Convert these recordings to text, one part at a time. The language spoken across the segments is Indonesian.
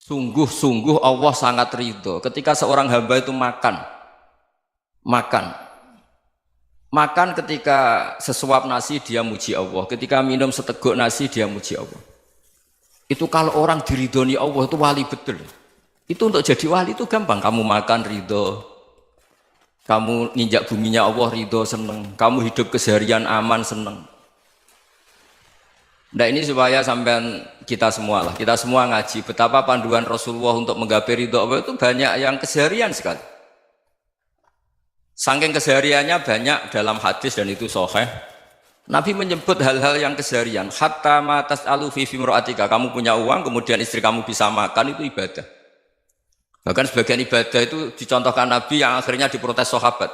Sungguh-sungguh Allah sangat ridho ketika seorang hamba itu makan makan ketika sesuap nasi dia muji Allah, ketika minum seteguk nasi dia muji Allah. Itu kalau orang diridhoni Allah itu wali betul. Itu untuk jadi wali itu gampang, kamu makan ridho, kamu nginjak buminya Allah ridho seneng, kamu hidup keseharian aman seneng. Nah ini supaya sampean kita semua ngaji betapa panduan Rasulullah untuk menggapai ridho Allah itu banyak yang keseharian sekali. Saking kesehariannya banyak dalam hadis dan itu sahih. Nabi menyebut hal-hal yang keseharian. Hatta ma tas'alu fi fimra'atika, kamu punya uang kemudian istri kamu bisa makan itu ibadah. Bahkan sebagian ibadah itu dicontohkan Nabi yang akhirnya diprotes sahabat.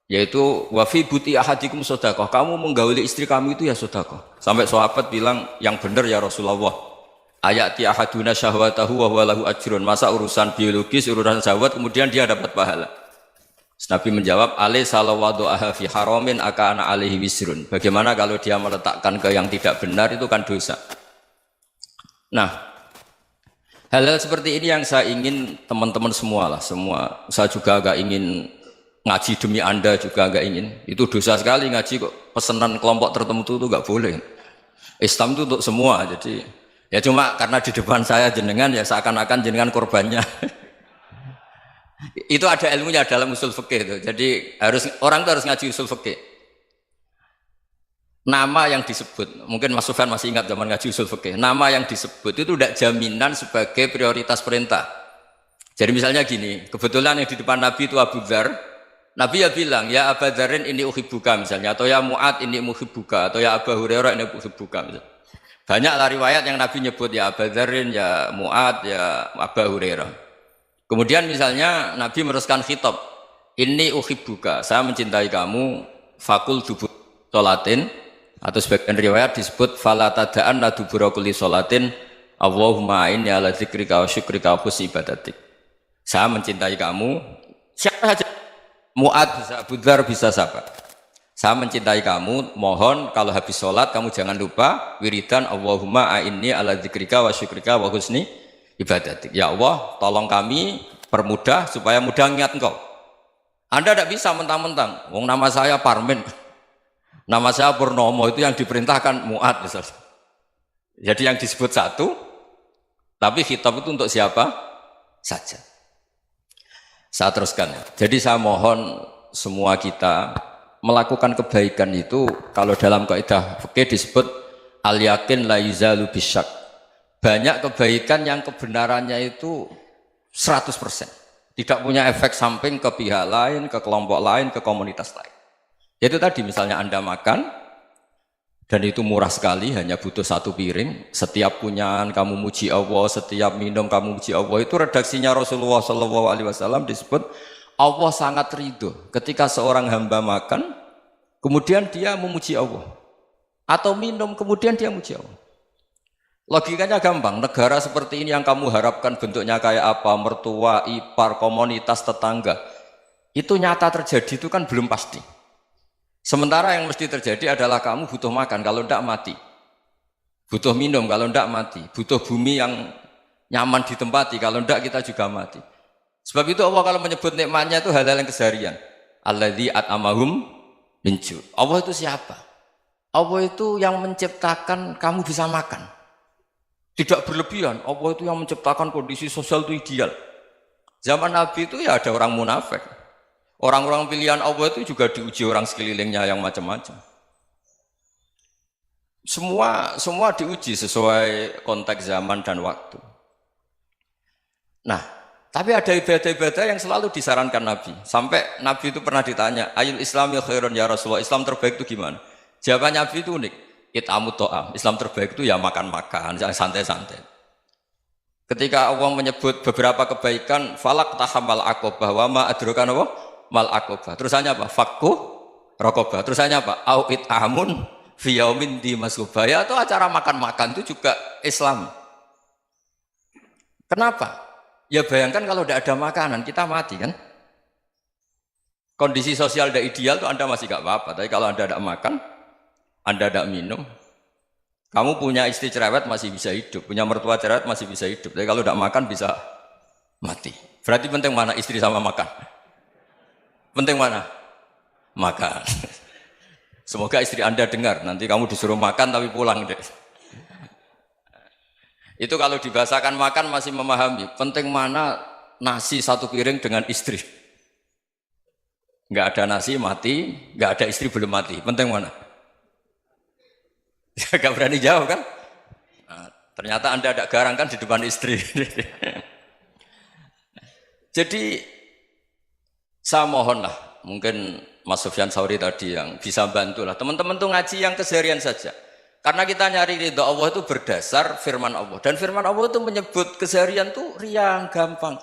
Yaitu wa fi buti ahadikum sedekah, kamu menggauli istri kamu itu ya sedekah. Sampai sahabat bilang yang benar ya Rasulullah. Ayati ahaduna syahwatahu wa huwa lahu ajrun. Masa urusan biologis, urusan syahwat kemudian dia dapat pahala. Nabi menjawab, alaysa law wada'aha fi haramin akana alaihi wisrun. Bagaimana kalau dia meletakkan ke yang tidak benar itu kan dosa. Nah, hal-hal seperti ini yang saya ingin teman-teman semua lah, semua. Saya juga agak ingin ngaji demi Anda juga agak ingin. Itu dosa sekali ngaji kok pesanan kelompok tertentu itu enggak boleh. Islam itu untuk semua. Jadi ya cuma karena di depan saya jenengan ya seakan-akan jenengan korbannya. Itu ada ilmunya dalam usul fikih itu. Jadi orang itu harus ngaji usul fikih. Nama yang disebut, mungkin Mas Sufyan masih ingat zaman ngaji usul fikih. Nama yang disebut itu tidak jaminan sebagai prioritas perintah. Jadi misalnya gini, kebetulan yang di depan Nabi itu Abu Dzar. Nabi ya bilang, ya Abu Dzarin ini uhibbuka misalnya, atau ya Mu'ad ini uhibbuka, atau ya Abu Hurairah ini uhibbuka misalnya. Banyaklah riwayat yang Nabi nyebut ya Abu Dzarin, ya Mu'ad, ya Abu Hurairah. Kemudian misalnya Nabi meneruskan khitab, ini uhibbuka, saya mencintai kamu, fakul dubur sholatin, atau sebagian riwayat disebut fala tada'anna dubura kulli sholatin, Allahumma inni ala dzikrika wa syukrika wa husni ibadatik. Saya mencintai kamu, siapa saja, Mu'ad bisa, Abu Dzar bisa siapa. Saya mencintai kamu, mohon kalau habis sholat kamu jangan lupa wiridan Allahumma inni ala dzikrika wa syukrika wa husni ibadatik. Ya Allah, tolong kami permudah supaya mudah ingat Engkau. Anda tidak bisa mentang-mentang, wong nama saya Parmin, nama saya Purnomo, itu yang diperintahkan Mu'ad misalnya. Jadi yang disebut satu, tapi khitab itu untuk siapa saja. Saya teruskan. Jadi saya mohon semua kita melakukan kebaikan itu, kalau dalam kaidah fikih disebut al yakin la yuzalu bisyak. Banyak kebaikan yang kebenarannya itu 100%. Tidak punya efek samping ke pihak lain, ke kelompok lain, ke komunitas lain. Itu tadi misalnya Anda makan, dan itu murah sekali, hanya butuh satu piring. Setiap punyaan kamu muji Allah, setiap minum kamu muji Allah. Itu redaksinya Rasulullah SAW disebut, Allah sangat ridho ketika seorang hamba makan, kemudian dia memuji Allah. Atau minum, kemudian dia muji Allah. Logikanya gampang, negara seperti ini yang kamu harapkan bentuknya kayak apa, mertua, ipar, komunitas, tetangga, itu nyata terjadi itu kan belum pasti. Sementara yang mesti terjadi adalah kamu butuh makan, kalau tidak mati. Butuh minum, kalau tidak mati. Butuh bumi yang nyaman ditempati, kalau tidak kita juga mati. Sebab itu Allah kalau menyebut nikmatnya itu hal-hal yang keseharian. Alladzi at'amahum min ju'. Allah itu siapa? Allah itu yang menciptakan kamu bisa makan. Tidak berlebihan, Allah itu yang menciptakan kondisi sosial itu ideal. Zaman Nabi itu ya ada orang munafik. Orang-orang pilihan Allah itu juga diuji orang sekelilingnya yang macam-macam. Semua diuji sesuai konteks zaman dan waktu. Nah, tapi ada ibadah-ibadah yang selalu disarankan Nabi. Sampai Nabi itu pernah ditanya, ayul islami khairun ya Rasulullah, Islam terbaik itu gimana? Jawaban Nabi itu unik. It'amut to'am, Islam terbaik itu ya makan-makan, yang santai-santai. Ketika Allah menyebut beberapa kebaikan, falak tahamal aqobah, wa ma adrokan apa? Mal aqobah. Terusannya apa? Fakku rokobah. Terusannya apa? Au it'amun fiyaumin di masubah. Ya itu acara makan-makan itu juga Islam. Kenapa? Ya bayangkan kalau tidak ada makanan, kita mati kan? Kondisi sosial tidak ideal itu Anda masih gak apa-apa, tapi kalau Anda tidak makan, Anda tidak minum, Kamu punya istri cerewet masih bisa hidup, punya mertua cerewet masih bisa hidup. Tapi kalau tidak makan bisa mati. Berarti penting mana istri sama makan? Penting mana? Makan. Semoga istri Anda dengar, nanti kamu disuruh makan tapi pulang deh. Itu kalau dibahasakan makan masih memahami. Penting mana nasi satu piring dengan istri. Nggak ada nasi mati, nggak ada istri belum mati. Penting mana? Gak berani jawab kan? Nah, ternyata Anda ada garang kan di depan istri. Jadi saya mohonlah, mungkin Mas Sufyan Sauri tadi yang bisa bantulah. Teman-teman tuh ngaji yang keseharian saja. Karena kita nyari ridha Allah itu berdasar firman Allah. Dan firman Allah itu menyebut keseharian tuh riang, gampang.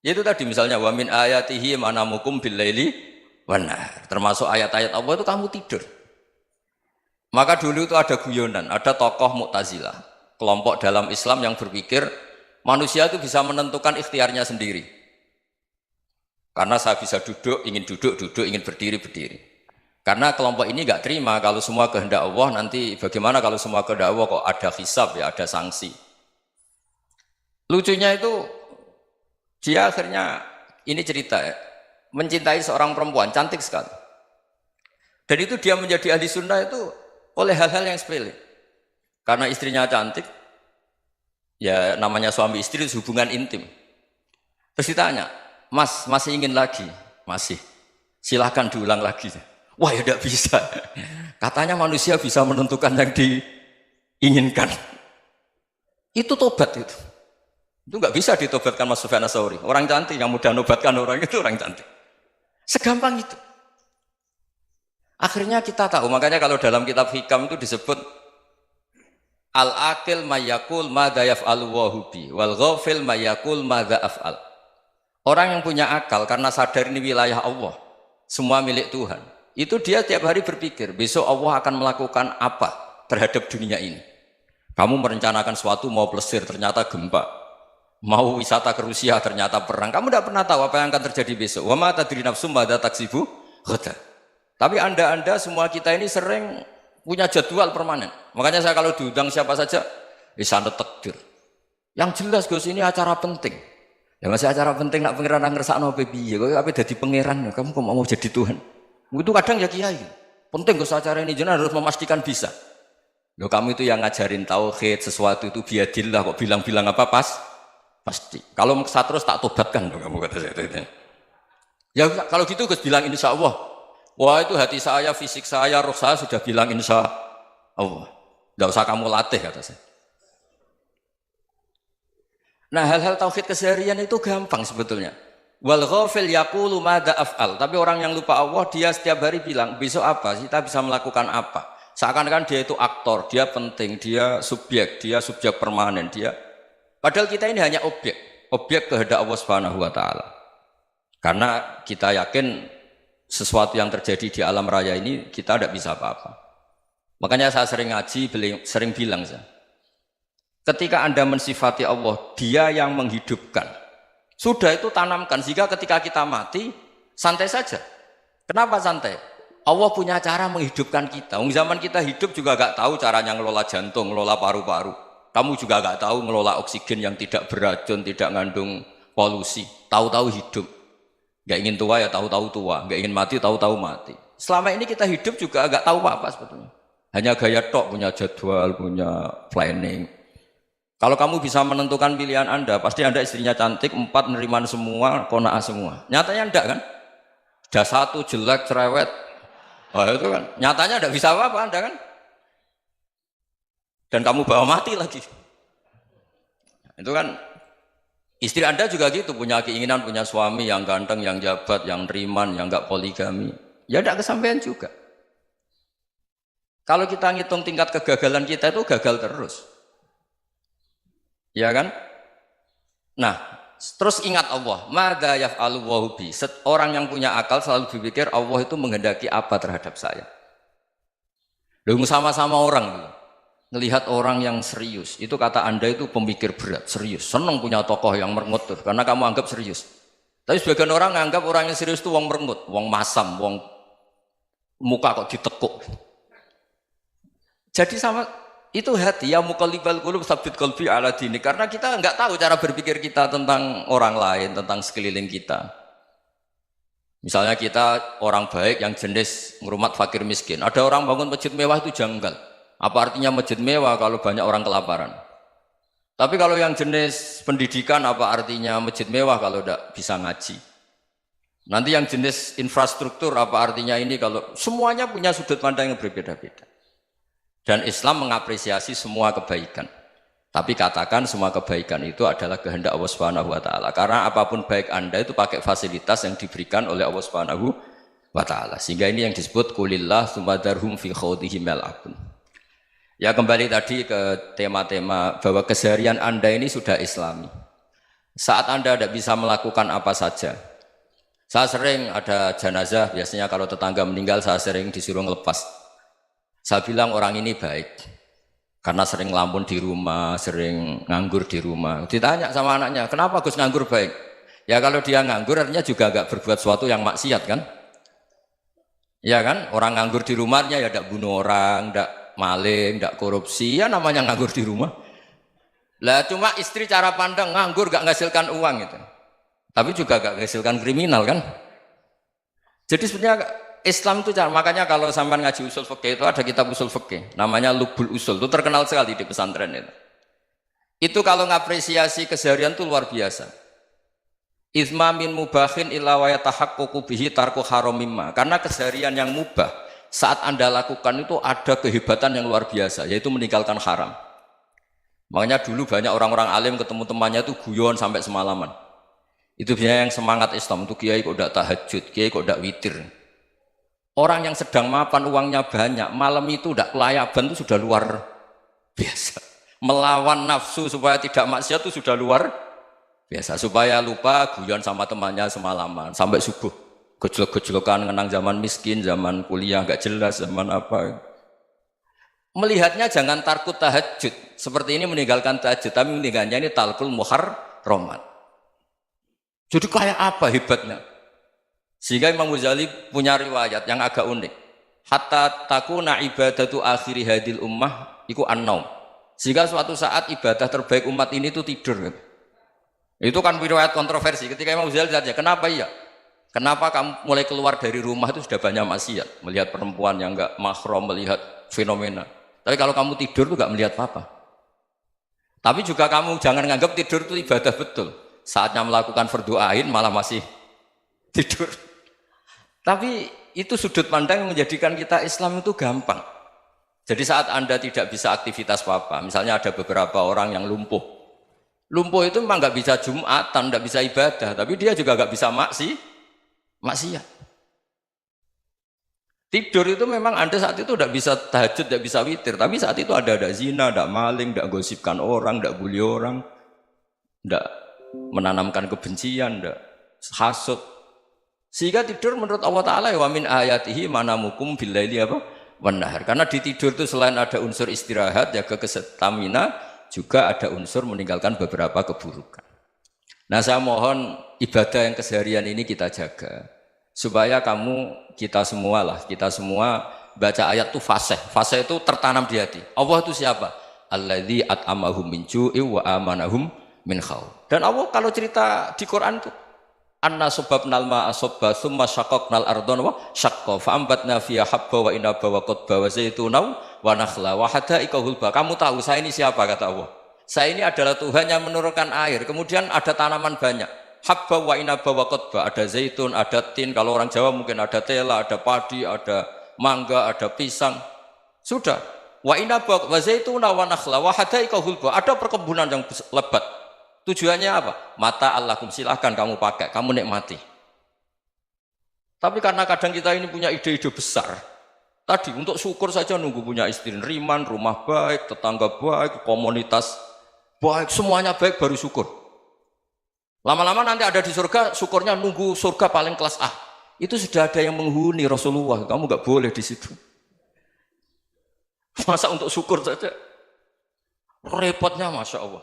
Yaitu tadi misalnya wa min ayatihi manamukum bil laili wan nahar. Termasuk ayat-ayat Allah itu kamu tidur. Maka dulu itu ada guyonan, ada tokoh Mu'tazilah, kelompok dalam Islam yang berpikir manusia itu bisa menentukan ikhtiarnya sendiri. Karena saya bisa duduk, ingin berdiri, berdiri. Karena kelompok ini nggak terima kalau semua kehendak Allah, nanti bagaimana kalau semua kehendak Allah kok ada hisab ya, ada sanksi. Lucunya itu dia akhirnya, ini cerita ya, mencintai seorang perempuan, cantik sekali. Dan itu dia menjadi ahli sunnah itu oleh hal-hal yang sepele. Karena istrinya cantik, ya namanya suami istri hubungan intim. Terus ditanya, Mas, masih ingin lagi? Masih. Silahkan diulang lagi. Wah ya tidak bisa. Katanya manusia bisa menentukan yang diinginkan. Itu tobat itu. Itu nggak bisa ditobatkan Mas Sufyan Ats-Tsauri. Orang cantik yang mudah nobatkan orang itu orang cantik. Segampang itu. Akhirnya kita tahu, makanya kalau dalam kitab Hikam itu disebut al-aqil mayyakul madza yaf'alu wa hubi wal ghafil mayyakul madza af'al. Orang yang punya akal karena sadar ini wilayah Allah, semua milik Tuhan. Itu dia tiap hari berpikir, besok Allah akan melakukan apa terhadap dunia ini. Kamu merencanakan suatu mau plesir, ternyata gempa. Mau wisata ke Rusia, ternyata perang. Kamu tidak pernah tahu apa yang akan terjadi besok. Wa ma tadri nafsum madza taksibu ghadan. Tapi anda semua kita ini sering punya jadwal permanen. Makanya saya kalau diundang siapa saja, sanad takdir. Yang jelas Gus ini acara penting. Ya masih acara penting nak pangeran ngersakno piye? Kok ape dadi pangeran? Kamu kok mau jadi Tuhan? Itu kadang ya kiai. Penting Gus acara ini jenengan harus memastikan bisa. Loh kamu itu yang ngajarin tauhid, sesuatu itu biadillah kok bilang-bilang apa pasti. Kalau maksa terus tak tobatkan loh kamu kata saya itu. Ya kalau gitu Gus bilang insya Allah. Wah itu hati saya, fisik saya, roh saya sudah bilang insya Allah. Tidak usah kamu latih kata saya. Nah hal-hal tauhid keseharian itu gampang sebetulnya. Wal ghafil yaqulu madza af'al. Tapi orang yang lupa Allah dia setiap hari bilang besok apa? Kita bisa melakukan apa? Seakan-akan dia itu aktor, dia penting, dia subjek permanen, dia. Padahal kita ini hanya objek kehendak Allah Subhanahu wa taala. Karena kita yakin sesuatu yang terjadi di alam raya ini kita tidak bisa apa-apa. Makanya saya sering ngaji, sering bilang saya, ketika Anda mensifati Allah, Dia yang menghidupkan. Sudah itu tanamkan sehingga ketika kita mati santai saja. Kenapa santai? Allah punya cara menghidupkan kita. Zaman kita hidup juga gak tahu caranya ngelola jantung, ngelola paru-paru. Kamu juga gak tahu ngelola oksigen yang tidak beracun, tidak ngandung polusi. Tahu-tahu hidup. Gak ingin tua ya tahu-tahu tua, gak ingin mati tahu-tahu mati. Selama ini kita hidup juga gak tahu apa-apa sebetulnya. Hanya gaya tok, punya jadwal, punya planning. Kalau kamu bisa menentukan pilihan Anda, pasti Anda istrinya cantik, 4 neriman semua, kona'ah semua. Nyatanya enggak kan? Ada 1 jelek, cerewet. Oh itu kan, nyatanya enggak bisa apa-apa Anda kan? Dan kamu bawa mati lagi. Itu kan, istri Anda juga gitu, punya keinginan, punya suami yang ganteng, yang jabat, yang neriman, yang enggak poligami. Ya enggak kesampaian juga. Kalau kita ngitung tingkat kegagalan kita itu gagal terus. Ya kan? Nah, terus ingat Allah, madza yaf'alu wa bi. Orang yang punya akal selalu berpikir Allah itu menghendaki apa terhadap saya. Lalu sama-sama orang melihat orang yang serius, itu kata Anda itu pemikir berat, serius, senang punya tokoh yang merengut tuh, karena kamu anggap serius. Tapi sebagian orang menganggap orang yang serius itu wong merengut, wong masam, wong muka kok ditekuk. Jadi sama Itu hati ya muqallibal qulub tsabbit qalbi ala dini, karena kita nggak tahu cara berpikir kita tentang orang lain, tentang sekeliling kita. Misalnya kita orang baik yang jenis ngurmat fakir miskin, ada orang bangun masjid mewah itu janggal. Apa artinya masjid mewah kalau banyak orang kelaparan? Tapi kalau yang jenis pendidikan, apa artinya masjid mewah kalau tidak bisa ngaji? Nanti yang jenis infrastruktur, apa artinya ini kalau semuanya punya sudut pandang yang berbeda-beda. Dan Islam mengapresiasi semua kebaikan. Tapi katakan semua kebaikan itu adalah kehendak Allah Subhanahu wa taala. Karena apapun baik Anda itu pakai fasilitas yang diberikan oleh Allah Subhanahu wa taala. Sehingga ini yang disebut qulillah tsumadarhum fi khawdihim yal'abun. Ya kembali tadi ke tema-tema bahwa keseharian Anda ini sudah Islami. Saat Anda tidak bisa melakukan apa saja. Saya sering ada jenazah, biasanya kalau tetangga meninggal saya sering disuruh ngelepas. Saya bilang orang ini baik karena sering ngelamun di rumah, sering nganggur di rumah. Ditanya sama anaknya, kenapa Gus nganggur baik? Ya kalau dia nganggur artinya juga agak berbuat sesuatu yang maksiat kan? Ya kan? Orang nganggur di rumahnya ya tidak bunuh orang, tidak maling, tidak korupsi, ya namanya nganggur di rumah. Lah cuma istri cara pandang nganggur gak menghasilkan uang itu. Tapi juga gak menghasilkan kriminal kan? Jadi sebenarnya Islam itu makanya kalau sampai ngaji usul fikih itu ada kitab usul fikih namanya Lubul Usul, itu terkenal sekali di pesantren itu. Itu kalau ngapresiasi keseharian itu luar biasa. Izma min mubahin illa wa yatahaqqaqu bihi tarku haramimma. Karena keseharian yang mubah saat Anda lakukan itu ada kehebatan yang luar biasa, yaitu meninggalkan haram. Makanya dulu banyak orang-orang alim ketemu temannya itu guyon sampai semalaman. Itu biasanya yang semangat Islam itu kiai kok tidak tahajud, kiai kok tidak witir. Orang yang sedang mapan uangnya banyak, malam itu tidak kelayaban itu sudah luar biasa. Melawan nafsu supaya tidak maksiat itu sudah luar biasa. Supaya lupa guyon sama temannya semalaman sampai subuh. Gejlok-gejlokan ngenang zaman miskin, zaman kuliah nggak jelas, zaman apa. Melihatnya jangan tarkut tahajud. Seperti ini meninggalkan tahajud, tapi meninggalkannya ini talkul muharramat. Jadi kayak apa hebatnya? Sehingga Imam Ghazali punya riwayat yang agak unik. Hatta takuna ibadatu akhiri hadil ummah iku an-naum. Sehingga suatu saat ibadah terbaik umat ini itu tidur. Itu kan riwayat kontroversi. Ketika Imam Ghazali tanya, kenapa iya? Kenapa kamu mulai keluar dari rumah itu sudah banyak maksiat? Melihat perempuan yang enggak mahram, melihat fenomena. Tapi kalau kamu tidur itu enggak melihat apa-apa. Tapi juga kamu jangan menganggap tidur itu ibadah betul. Saatnya melakukan fardhu ain malah masih tidur. Tapi itu sudut pandang yang menjadikan kita Islam itu gampang. Jadi saat Anda tidak bisa aktivitas apa-apa, misalnya ada beberapa orang yang lumpuh. Lumpuh itu memang nggak bisa Jumatan, nggak bisa ibadah, tapi dia juga nggak bisa maksiat. Tidur itu memang Anda saat itu tidak bisa tahajud, tidak bisa witir, tapi saat itu ada zina, ada maling, tidak gosipkan orang, tidak bully orang, tidak menanamkan kebencian, tidak hasud. Sehingga tidur menurut Allah Ta'ala wa min ayatihi manamukum billaili apa? Wan-nahar. Karena di tidur itu selain ada unsur istirahat, jaga kestamina, juga ada unsur meninggalkan beberapa keburukan. Nah saya mohon ibadah yang keseharian ini kita jaga. Supaya kita semua baca ayat itu fasih. Fasih itu tertanam di hati. Allah itu siapa? Alladzi at'amahum min ju'i wa amanahum min khauf. Dan Allah kalau cerita di Quran itu anna subabnal ma'a subba thumma syaqaqnal ardhan wa syaqqa fa ambatna fiha habba wa inaba wa qadba wa zaituna wa nakhla wa hadaika hulba. Kamu tahu saya ini siapa, kata Allah? Saya ini adalah Tuhan yang menurunkan air, kemudian ada tanaman banyak. Habba wa inaba wa qadba, ada zaitun, ada tin, kalau orang Jawa mungkin ada tela, ada padi, ada mangga, ada pisang. Sudah. Wa inaba wa zaituna wa nakhla wa hadaika hulba, ada perkebunan yang lebat. Tujuannya apa? Mata Allahkum, silahkan kamu pakai, kamu nikmati. Tapi karena kadang kita ini punya ide-ide besar. Tadi untuk syukur saja nunggu punya istri riman, rumah baik, tetangga baik, komunitas baik, semuanya baik baru syukur. Lama-lama nanti ada di surga, syukurnya nunggu surga paling kelas A. Itu sudah ada yang menghuni Rasulullah, kamu nggak boleh di situ. Masa untuk syukur saja? Repotnya Masya Allah.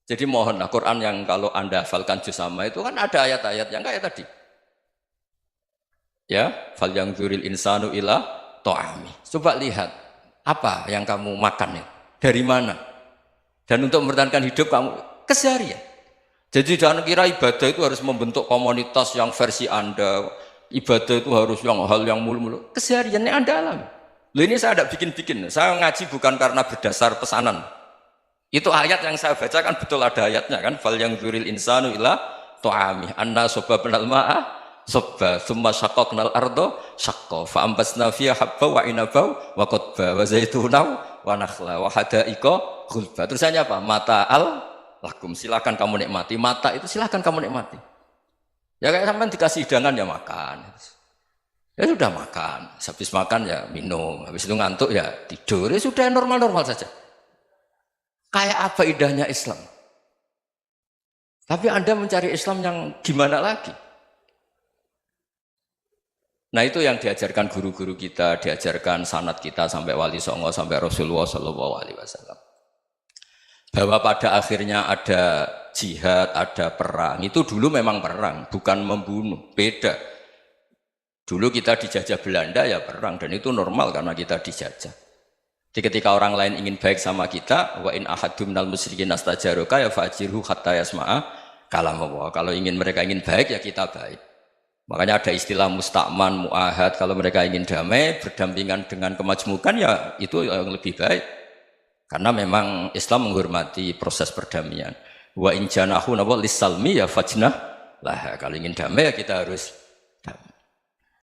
Jadi mohonlah Quran yang kalau Anda hafalkan juz sama itu kan ada ayat-ayat yang kayak tadi. Ya, fal yang dzuril insanu ila ta'ami. Coba lihat. Apa yang kamu makan ya? Dari mana? Dan untuk mempertahankan hidup kamu keseharian. Jadi jangan kira ibadah itu harus membentuk komunitas yang versi Anda. Ibadah itu harus hal yang mulu-mulu. Kesehariannya Anda alami. Loh, ini saya tidak bikin-bikin. Saya ngaji bukan karena berdasar pesanan. Itu ayat yang saya bacakan betul ada ayatnya kan. Fal yang dzuril insanu ila tu'ami anna sababnal ma'a sabba thumma syaqqaqnal ardo syaqqa fa ambasna fiha habba wa inaba wa qadba wa zaituna wa nakhla wa hada'iqa ghulba. Terusannya apa? Mata'al lakum, silakan kamu nikmati. Mata itu silakan kamu nikmati. Ya kayak sampean dikasih hidangan ya makan. Ya sudah makan, habis makan ya minum, habis itu ngantuk ya tidur. Ya sudah normal-normal saja. Kayak apa indahnya Islam? Tapi Anda mencari Islam yang gimana lagi? Nah itu yang diajarkan guru-guru kita, diajarkan sanad kita sampai Wali Songo, sampai Rasulullah SAW. Bahwa pada akhirnya ada jihad, ada perang. Itu dulu memang perang, bukan membunuh, beda. Dulu kita dijajah Belanda ya perang, dan itu normal karena kita dijajah. Jadi ketika orang lain ingin baik sama kita, wa in ahadum minal musyrikin astajaruka ya fa'jirhu hatta yasma'a kalam Allah. Kalau mereka ingin baik ya kita baik. Makanya ada istilah musta'man, mu'ahad. Kalau mereka ingin damai, berdampingan dengan kemajmukan ya itu yang lebih baik. Karena memang Islam menghormati proses perdamaian. Wa in janahu lis-salmi ya fajnah lah. Kalau ingin damai ya kita harus